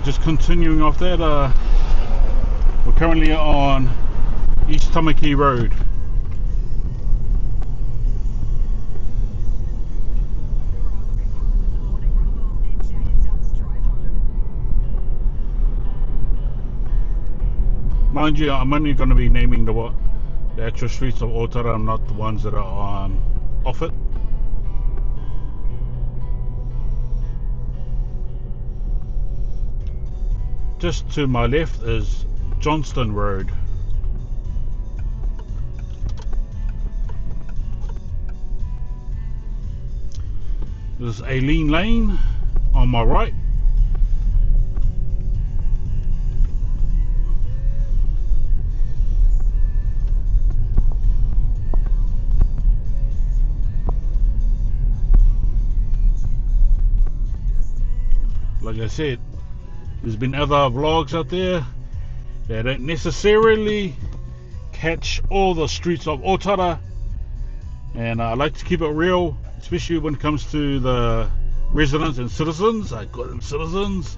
Just continuing off that, we're currently on East Tamaki Road. Mind you, I'm only going to be naming the actual streets of Otara, not the ones that are off it. Just to my left is Johnston Road. There's Aileen Lane on my right. Like I said, there's been other vlogs out there that don't necessarily catch all the streets of Otara, and I like to keep it real, especially when it comes to the residents and citizens. I call them citizens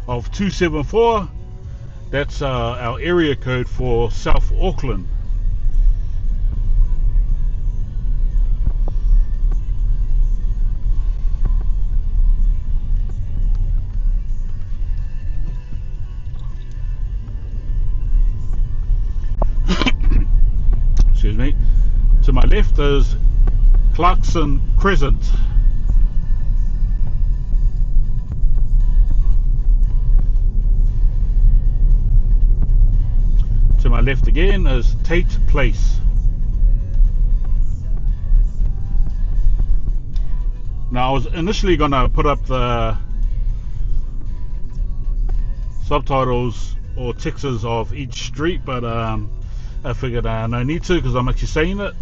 of 274. That's our area code for South Auckland. Excuse me. To my left is Clarkson Crescent. To my left again is Tate Place. Now I was initially going to put up the subtitles or texts of each street, but I figured no need to, because I'm actually saying it.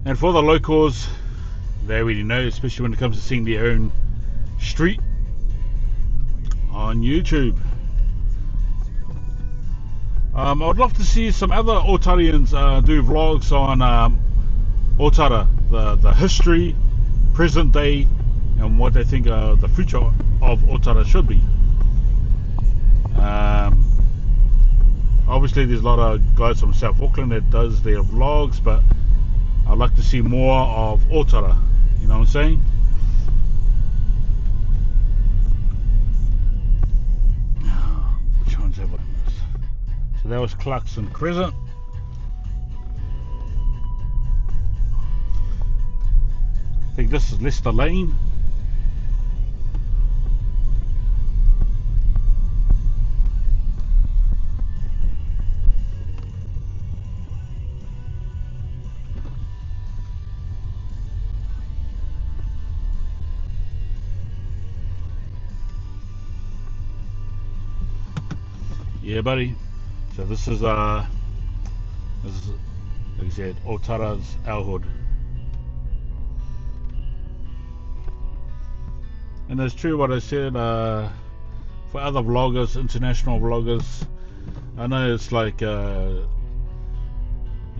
And for the locals, they already know, especially when it comes to seeing their own street on YouTube. I'd love to see some other Otarians do vlogs on Otara, the history, present day, and what they think the future of Otara should be. Obviously there's a lot of guys from South Auckland that does their vlogs, but I'd like to see more of Otara, you know what I'm saying? Which ones have I missed? So that was Clarkson Crescent. I think this is Leicester Lane. Yeah, buddy. So this is like I said, Otara's our hood. And it's true what I said, for other vloggers, international vloggers, I know it's like you're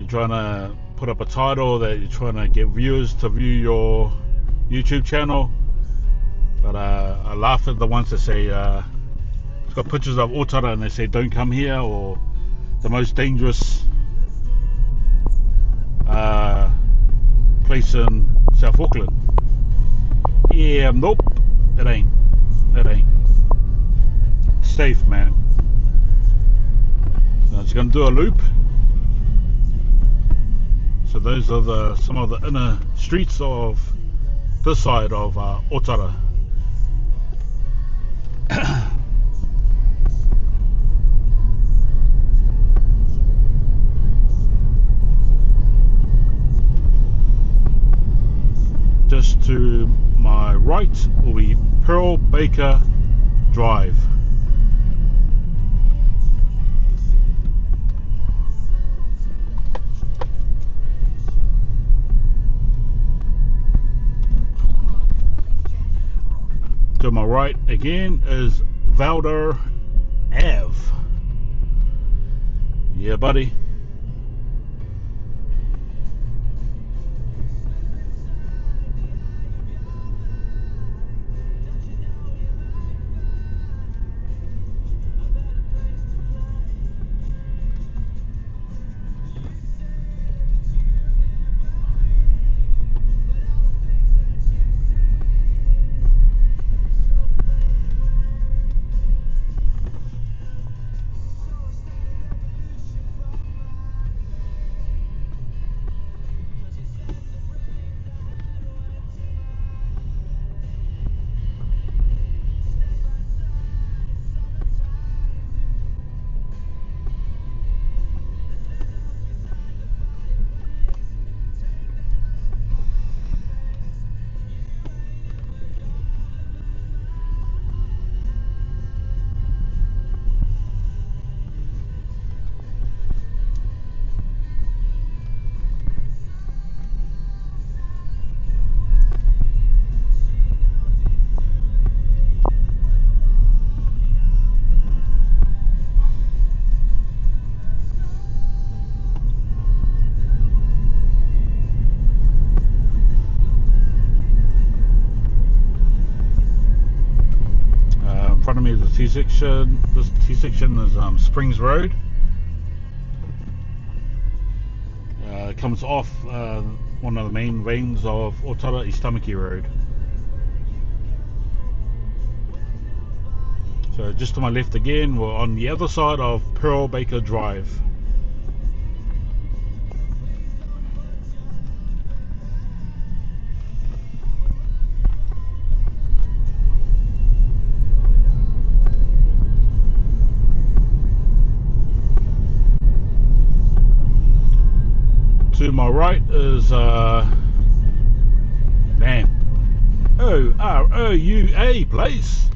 trying to put up a title that you're trying to get viewers to view your YouTube channel, but I laugh at the ones that say it's got pictures of Otara and they say don't come here, or the most dangerous place in South Auckland. Yeah, nope, it ain't. Safe, man. So it's going to do a loop. So those are some of the inner streets of this side of Otara. Just to my right will be Pearl Baker Drive. To my right again is Valder Ave. Yeah, buddy. front of me is the T section. This T section is Springs Road. It comes off one of the main veins of Otara, East Tamaki Road. So just to my left again, we're on the other side of Pearl Baker Drive. To my right is damn, OROUA place.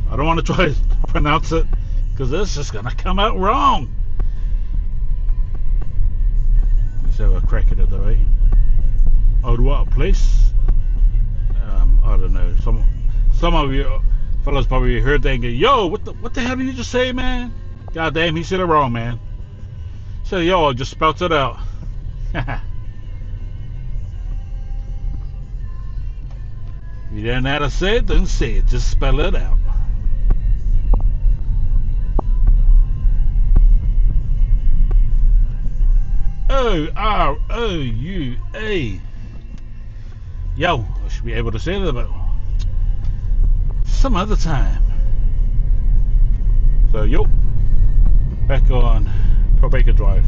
I don't want to try to pronounce it because this is going to come out wrong. Let's have a crack at it though, eh? Ottawa place. I don't know. Some of you fellas probably heard that and go, yo, what the hell did you just say, man? God damn, he said it wrong, man. So yo, I just spelt it out. You don't know how to say it, then say it. Just spell it out. OROUA. Yo, I should be able to say that, but some other time. So, yo, back on Pearl Baker Drive.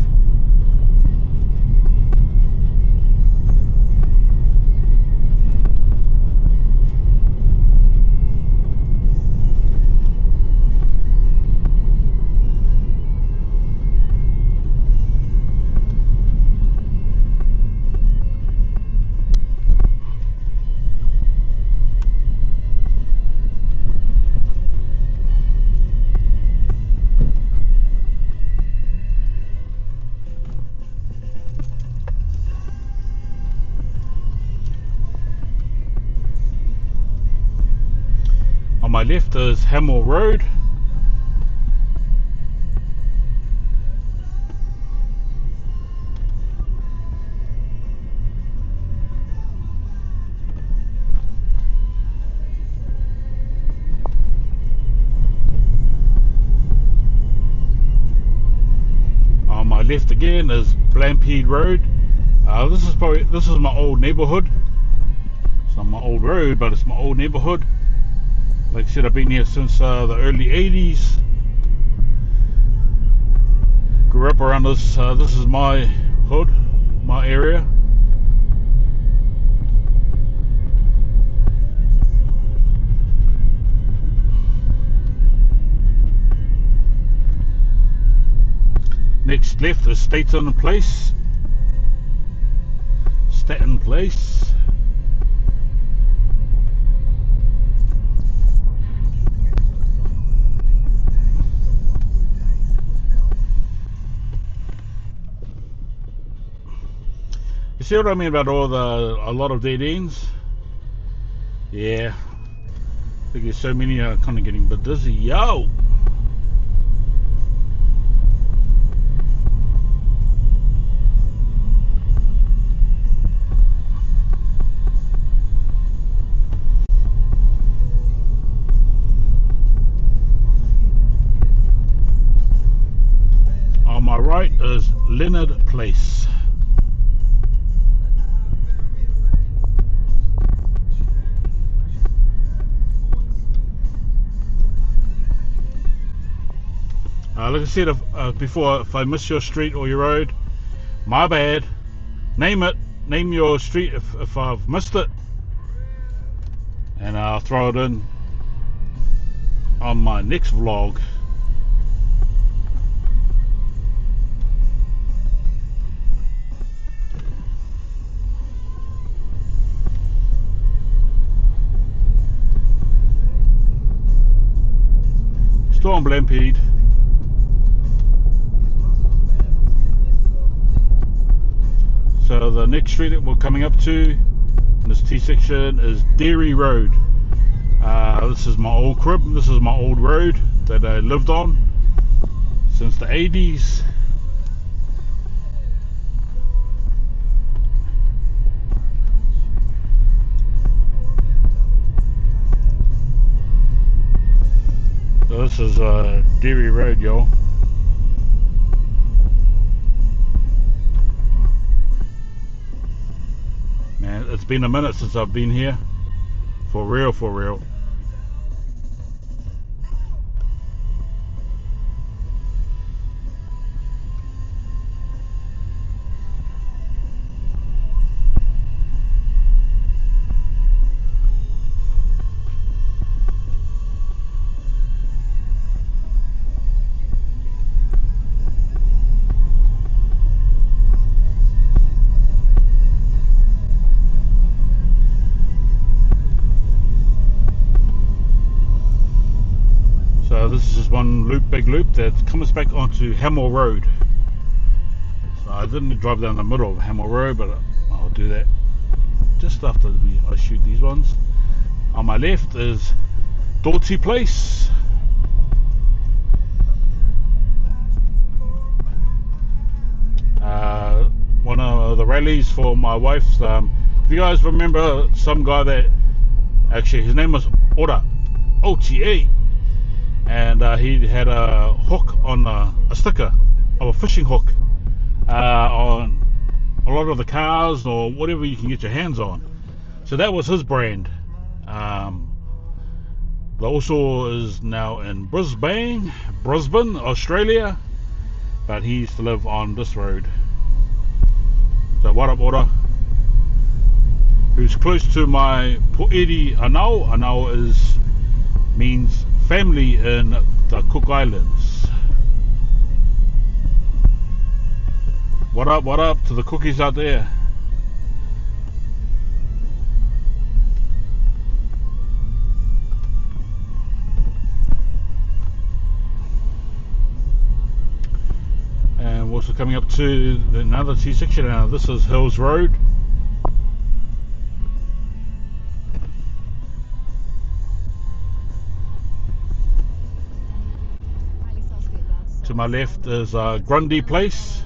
On my left is Hamill Road. On my left again is Blampede Road. This is my old neighborhood. It's not my old road, but it's my old neighborhood. Like I said, I've been here since the early 80s. Grew up around this. This is my hood, my area. Next left is Staten Place. Staten Place. You see what I mean about a lot of dead ends? Yeah. I think there's so many kind of getting a bit dizzy. Yo! On my right is Leonard Place. Like I said before, if I miss your street or your road, my bad. Name it. Name your street if I've missed it, and I'll throw it in on my next vlog. Still on Blampede. So the next street that we're coming up to in this T section is Dairy Road. This is my old crib. This is my old road that I lived on since the 80s. this is Dairy Road, y'all. Man, it's been a minute since I've been here. For real, for real. So this is just one big loop that comes back onto Hamel Road. So I didn't drive down the middle of Hamel Road, but I'll do that just after I shoot these ones. On my left is Doughty Place. One of the rallies for my wife's. If you guys remember some guy that actually his name was OTARA. And he had a hook on a sticker of a fishing hook on a lot of the cars or whatever you can get your hands on. So that was his brand. But also is now in Brisbane, Australia. But he used to live on this road. So what up, Ora? Who's close to my Po'eri Anau. Anau means family in the Cook Islands. What up to the cookies out there? And we're also coming up to another T-section now. This is Hills Road. To my left is Grundy Place.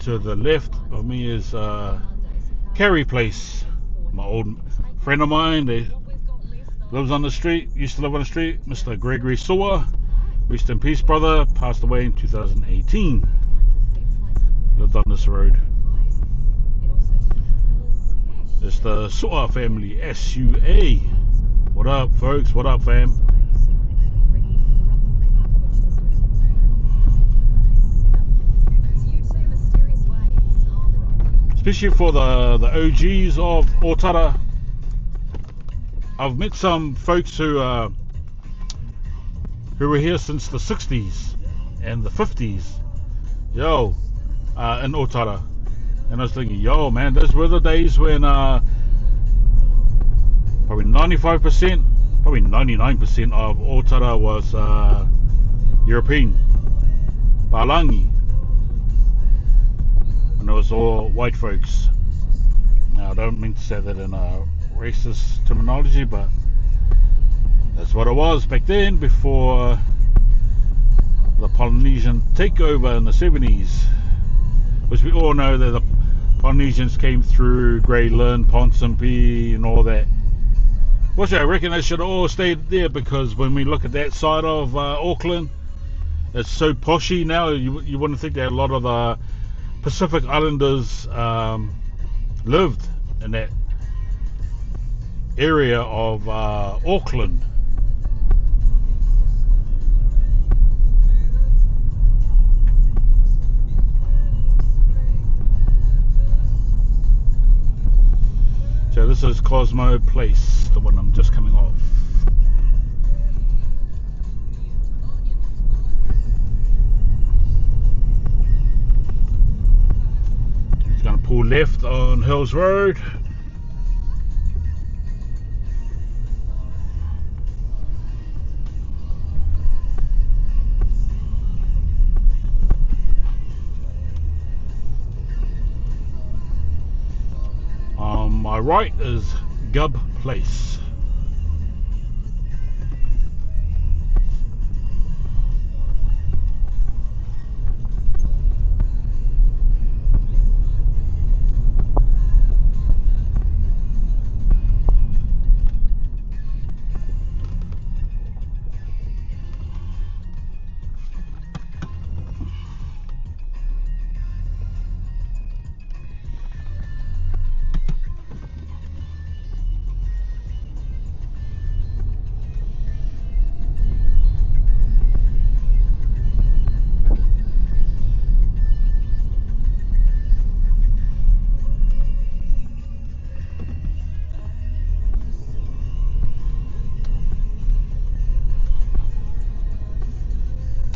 To the left of me is Kerry Place. My old friend of mine that lives on the street, used to live on the street, Mr. Gregory Sewer. Rest in peace, brother. Passed away in 2018. Lived on this road. It's the Sewer family, SUA. What up, folks? What up, fam? Especially for the OGs of Otara. I've met some folks who were here since the 60s and the 50s, yo, in Otara. And I was thinking, yo, man, those were the days when probably 95%, probably 99% of Otara was European, Palangi. When it was all white folks. Now I don't mean to say that in a racist terminology, but that's what it was back then, before the Polynesian takeover in the 70s. Which we all know that the Polynesians came through Grey Lynn, Ponsonby and all that. Which I reckon they should have all stayed there, because when we look at that side of Auckland, it's so poshy now. You wouldn't think that a lot of the Pacific Islanders lived in that area of Auckland. So this is Cosmo Place, the one I'm just coming off. Going to pull left on Hills Road. right is Gub Place.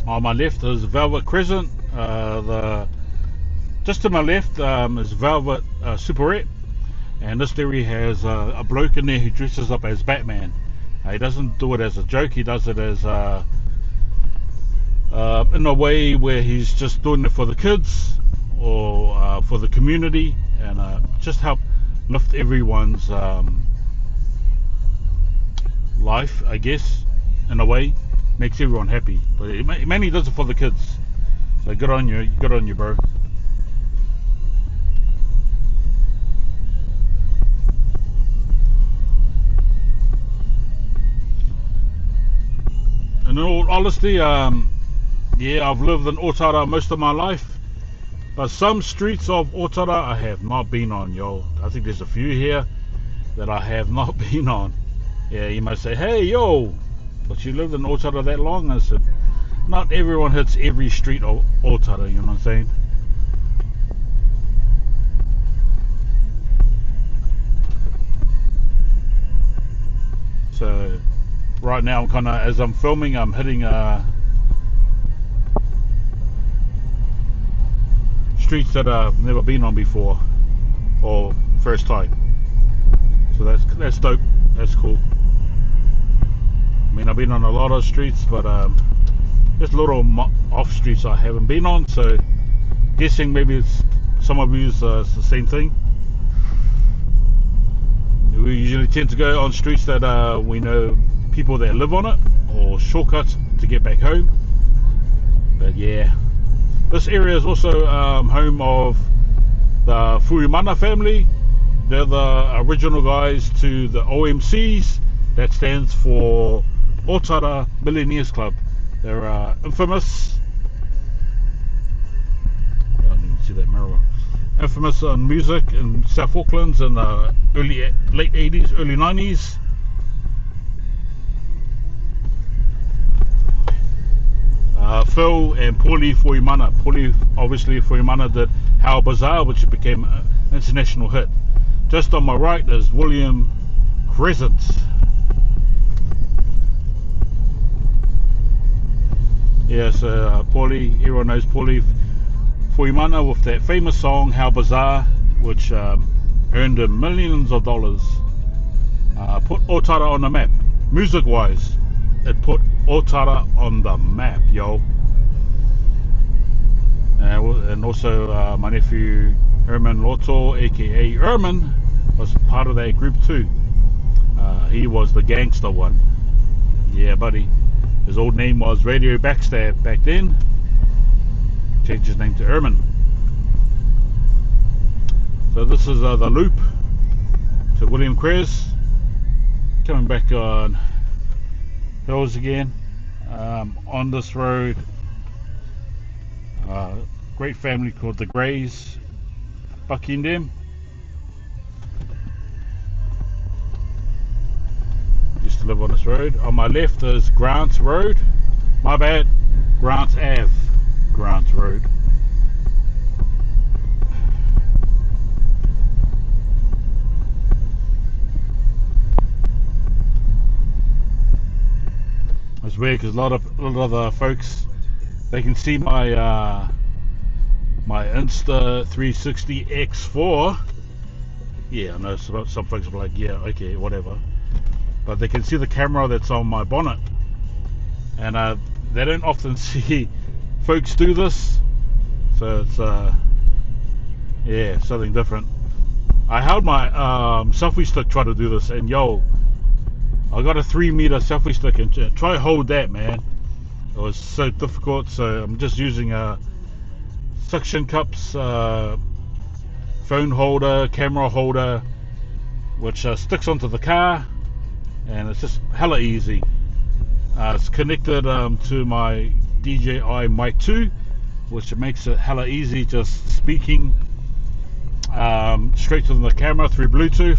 On my left is Velvet Crescent. Just to my left is Velvet Superette, and this area has a bloke in there who dresses up as Batman. He doesn't do it as a joke, he does it as in a way where he's just doing it for the kids or for the community, and just help lift everyone's life, I guess, in a way. Makes everyone happy, but he mainly does it for the kids. So good on you, bro. In all honesty, yeah, I've lived in Otara most of my life, but some streets of Otara I have not been on, yo. I think there's a few here that I have not been on. Yeah, you might say, hey, yo, but you lived in Otara that long? I said, not everyone hits every street of Otara, you know what I'm saying? So right now I'm kind of, as I'm filming, I'm hitting streets that I've never been on before, or first time. So that's dope, that's cool. I mean, I've been on a lot of streets, but there's little off streets I haven't been on, so guessing maybe it's some of you it's the same thing. We usually tend to go on streets that we know people that live on it, or shortcuts to get back home. But yeah, this area is also home of the Fuimana family. They're the original guys to the OMCs, that stands for Otara Millionaires Club. They're infamous. I don't even see that mirror. Infamous on music in South Auckland's in the late 80s, early 90s. Phil and Paulie Fuimana. Paulie, obviously, Fuimana did How Bizarre, which became an international hit. Just on my right is William Crescent. Yes, Paulie, everyone knows Paulie Fuimana with that famous song How Bizarre, which earned him millions of dollars. Put Otara on the map. Music wise, it put Otara on the map, yo. And also my nephew Herman Loto, aka Herman, was part of that group too. He was the gangster one. Yeah, buddy. His old name was Radio Backstab back then. Changed his name to Herman. So this is the loop to William Cres. Coming back on hills again. On this road, great family called the Greys, fucking them. Used to live on this road. On my left is Grant's Road. My bad, Grant's Ave. Grant's Road. It's weird because a lot of the folks, they can see my my Insta 360 X4. Yeah, I know some folks are like, yeah, okay, whatever. But they can see the camera that's on my bonnet, and they don't often see folks do this. So it's yeah, something different. I held my selfie stick trying to do this, and yo, I got a 3-meter selfie stick and try hold that, man. It was so difficult. So I'm just using suction cups, phone holder, camera holder, which sticks onto the car, and it's just hella easy. It's connected to my DJI Mic 2, which makes it hella easy just speaking straight to the camera through Bluetooth.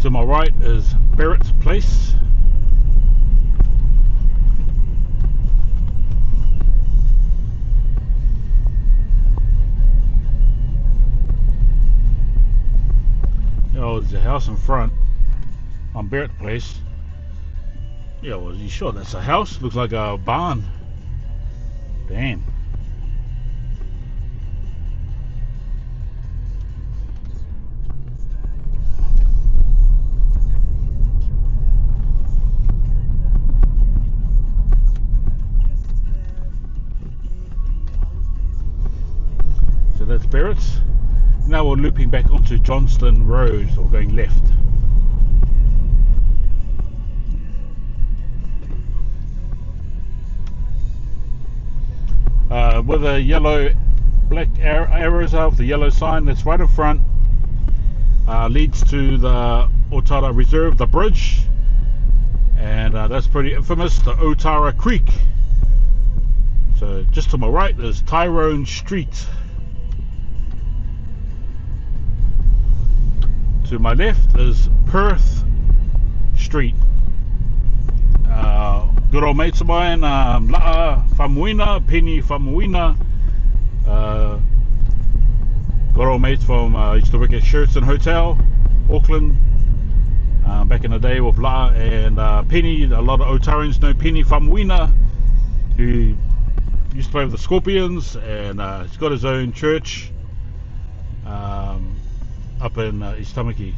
To my right is Barrett's Place. Oh, there's a house in front on Barrett Place. Yeah, well, you sure that's a house? Looks like a barn. Damn. So that's Barrett's. Now we're looping back onto Johnston Road, or going left. With the yellow, black arrows of the yellow sign that's right in front, leads to the Otara Reserve, the bridge, and that's pretty infamous, the Otara Creek. So just to my right is Tyrone Street. To my left is Perth Street. Good old mates of mine, La'a Famuina, Penny Famuina. Good old mates from, used to work at Sheraton Hotel, Auckland, back in the day with La'a and Penny. A lot of Otarans know Penny Famuina, who used to play with the Scorpions, and he's got his own church up in East Tamaki,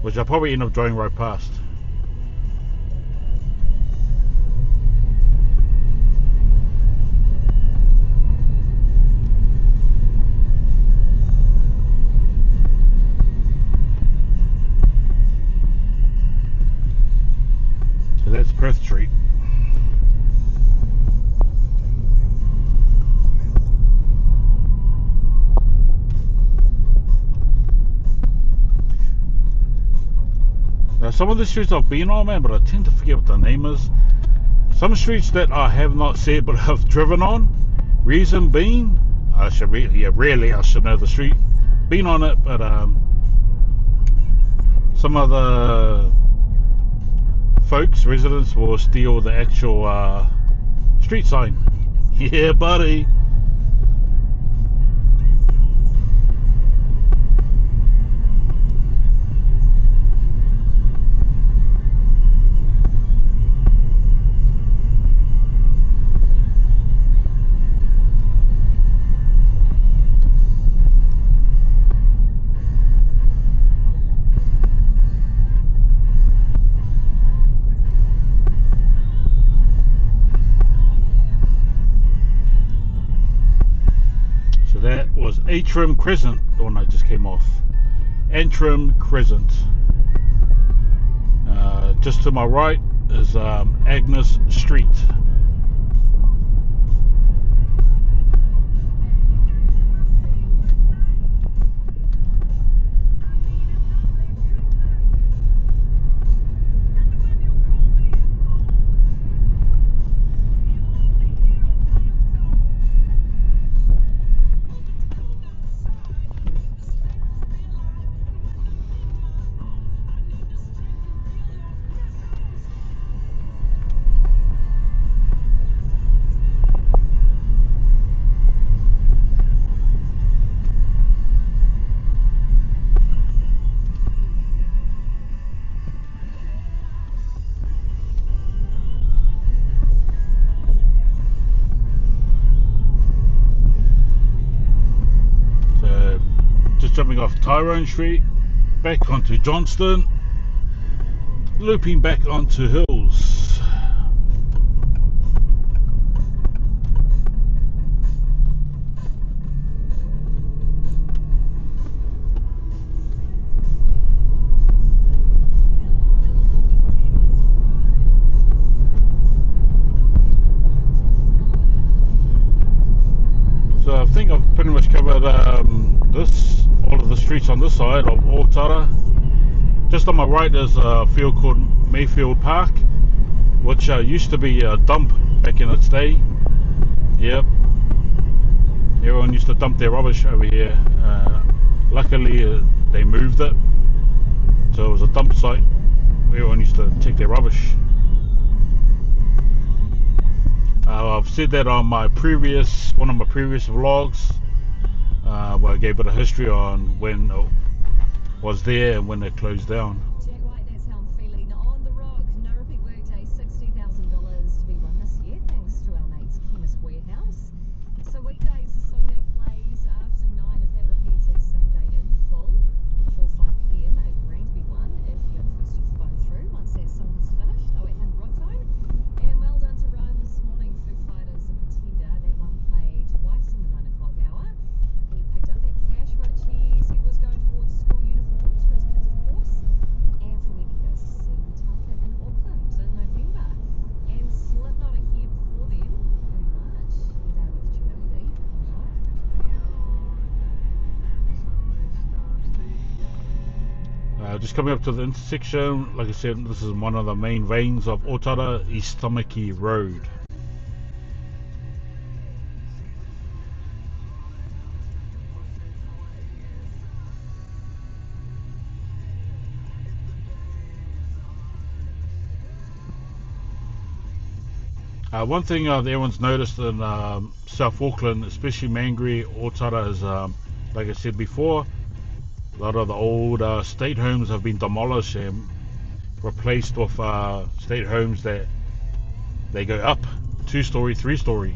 which I'll probably end up driving right past. So that's Perth Street. Now, some of the streets I've been on, man, but I tend to forget what the name is. Some streets that I have not said but have driven on. Reason being, I should really I should know the street. Been on it, but some of the folks, residents, will steal the actual street sign. Yeah, buddy. That was Antrim Crescent, the one I just came off. Antrim Crescent. Just to my right is Agnes Street. Jumping off Tyrone Street, back onto Johnston, looping back onto hills. So I think I've pretty much covered all of the streets on this side of Otara. Just on my right there's a field called Mayfield Park, which used to be a dump back in its day. Yep, everyone used to dump their rubbish over here. Luckily they moved it, so it was a dump site where everyone used to take their rubbish. I've said that on one of my previous vlogs, where I gave a bit of history on when it was there and when it closed down. Jack White, that's how I'm feeling. On the rock, no repeat workday, $60,000 to be won this year, thanks to our mates Chemist Warehouse. So weekdays, the song that plays after 9, if that repeats that same day in full, before 5 PM, a grand to be won if you're the first to phone through once that song is finished. 0800 rock phone. And well done to Ryan this morning, Foo Fighters and Pretender. That one played twice in the 9 o'clock hour. He picked up that cash, which he said was going towards school uniforms for his kids, of course, and for when he goes to see Metallica in Auckland in November. And Slipknot are here before them in March. They're with Duality. Just coming up to the intersection, like I said, this is one of the main veins of Otara, East Tamaki Road. One thing that everyone's noticed in South Auckland, especially Mangere, Otara, is like I said before, a lot of the old state homes have been demolished and replaced with state homes that they go up 2-story, 3-story.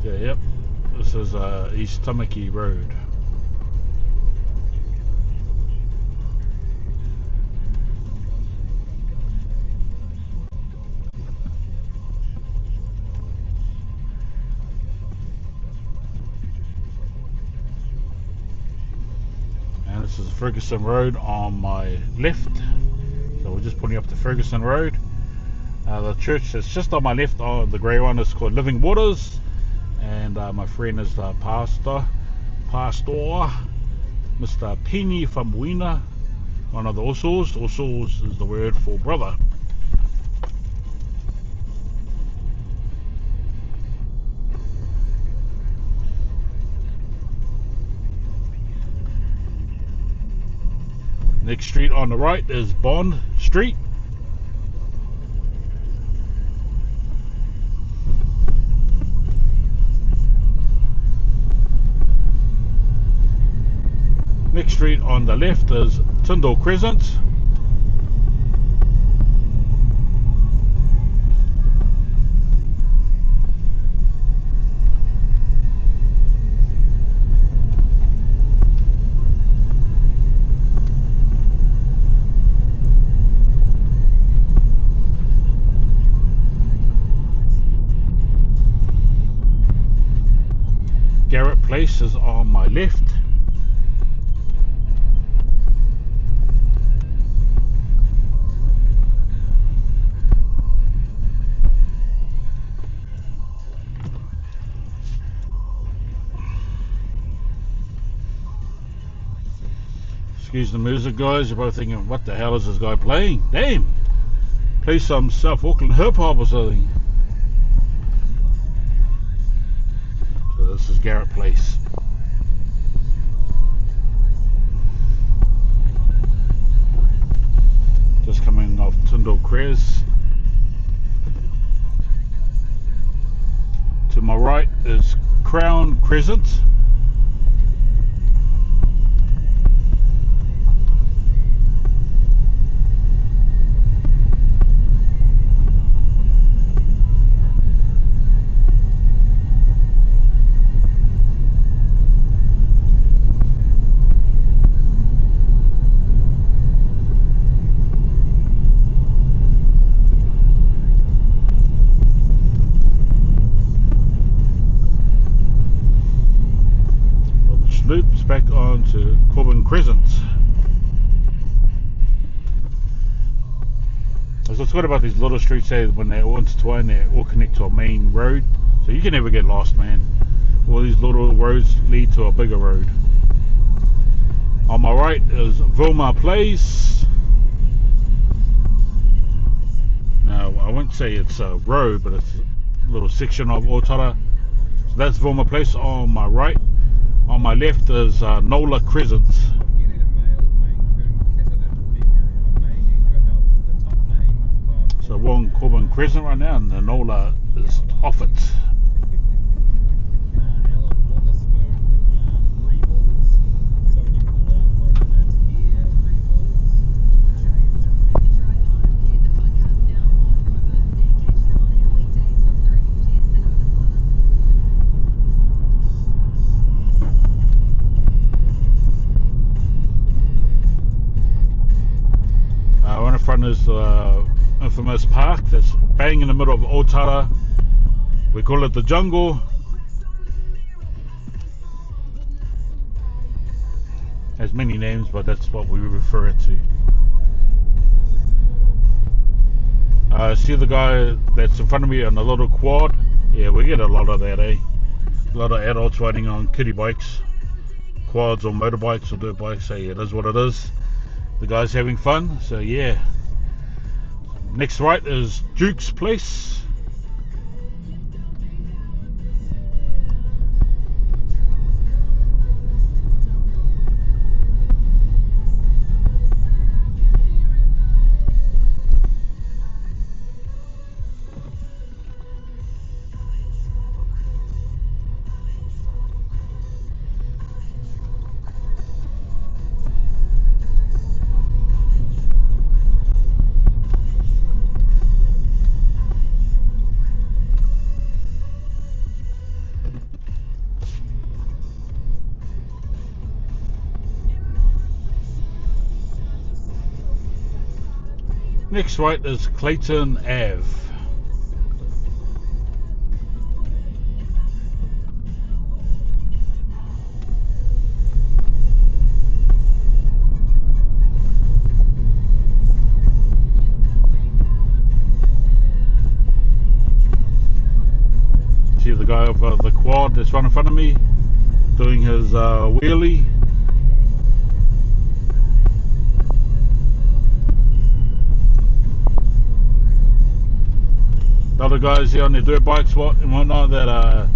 Yeah, yep. This is East Tamaki Road. And this is Ferguson Road on my left. So we're just pulling up to Ferguson Road. The church that's just on my left, the grey one, is called Living Waters. And my friend is the pastor, Mr. Pini Famuina, one of the Usos. Usos is the word for brother. Next street on the right is Bond Street. Next street on the left is Tyndall Crescent. Garrett Place is on my left. Excuse the music, guys. You're both thinking, what the hell is this guy playing? Damn! Play some South Auckland hip hop or something. So this is Garrett Place. Just coming off Tyndall Cres. To my right is Crown Crescent. to Corbin Crescent. What's good about these little streets here, when they're all intertwined, they all connect to a main road, so you can never get lost, man. All these little roads lead to a bigger road. On my right is Vilma Place. Now, I won't say it's a road, but it's a little section of Otara. So that's Vilma Place on my right. On my left is Nola Crescent. So we're on Corbin Crescent right now, and the Nola is off it. Right in front is the infamous park that's bang in the middle of Otara. We call it the jungle. Has many names, but that's what we refer it to. See the guy that's in front of me on a little quad? Yeah, we get a lot of that, eh? A lot of adults riding on kiddie bikes, quads or motorbikes or dirt bikes. Hey, it is what it is. The guy's having fun, so yeah. Next right is Duke's Place. Next right is Clayton Ave. See the guy of the quad that's right in front of me doing his wheelie. The other guys here on their dirt bikes and whatnot that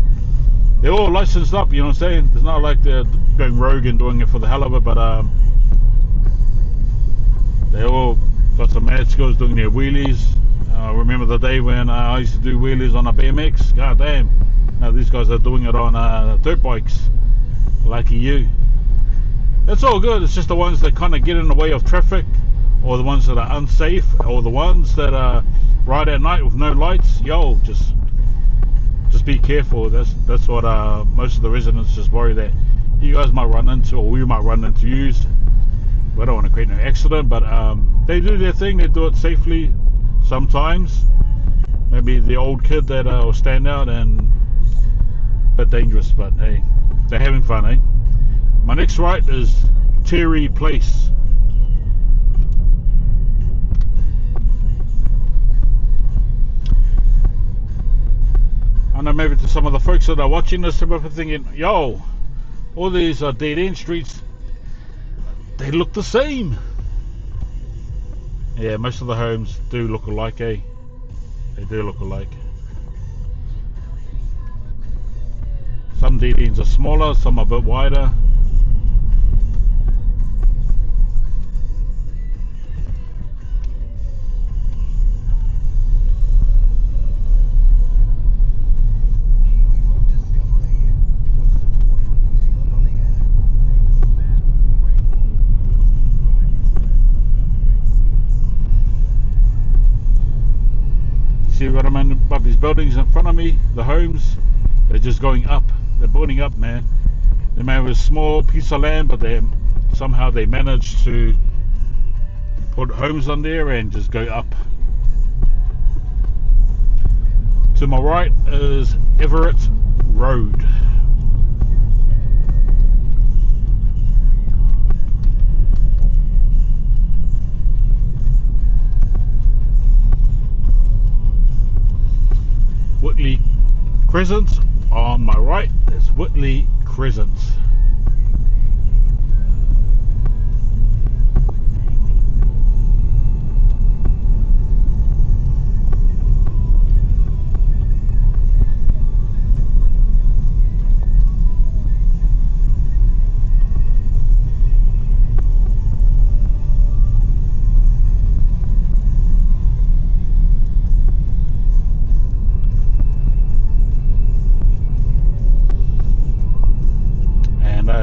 they're all licensed up, you know what I'm saying? It's not like they're going rogue and doing it for the hell of it, but they all got some mad skills doing their wheelies. I remember the day when I used to do wheelies on a BMX. God damn, now these guys are doing it on dirt bikes. Lucky you. It's all good, it's just the ones that kind of get in the way of traffic, or the ones that are unsafe, or the ones that ride at night with no lights. Yo, just be careful. That's what most of the residents just worry that you guys might run into, or we might run into use. We don't want to create no accident, but they do their thing. They do it safely sometimes. Maybe the old kid that will stand out and a bit dangerous, but hey, they're having fun, eh? My next right is Terry Place. I know maybe to some of the folks that are watching this, they're thinking, yo, all these dead-end streets, they look the same. Yeah, most of the homes do look alike, eh? They do look alike. Some dead ends are smaller, some are a bit wider. See what I mean about these buildings in front of me, the homes, they're just going up. They're building up, man. They may have a small piece of land, but somehow they managed to put homes on there and just go up. To my right is Everett Road. Crescent. On my right is Whitley Crescent.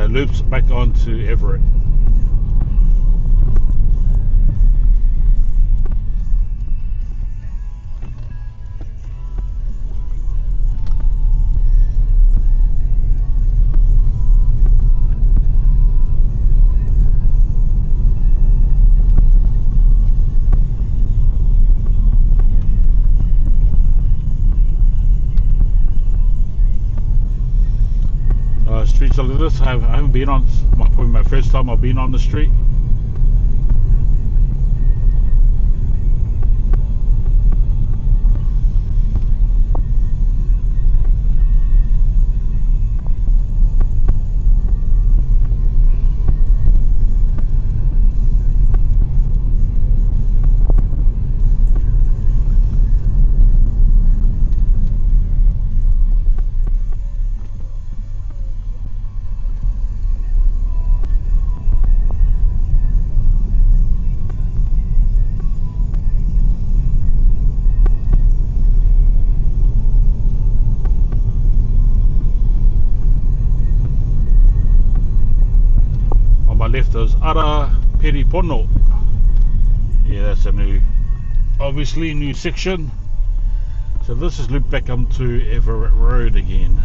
Loops back onto Everett. Streets like this, I haven't been on, probably my first time I've been on the street. Left is Ara Peripono. Yeah, that's a new, obviously new section. So this is looped back onto Everett Road again.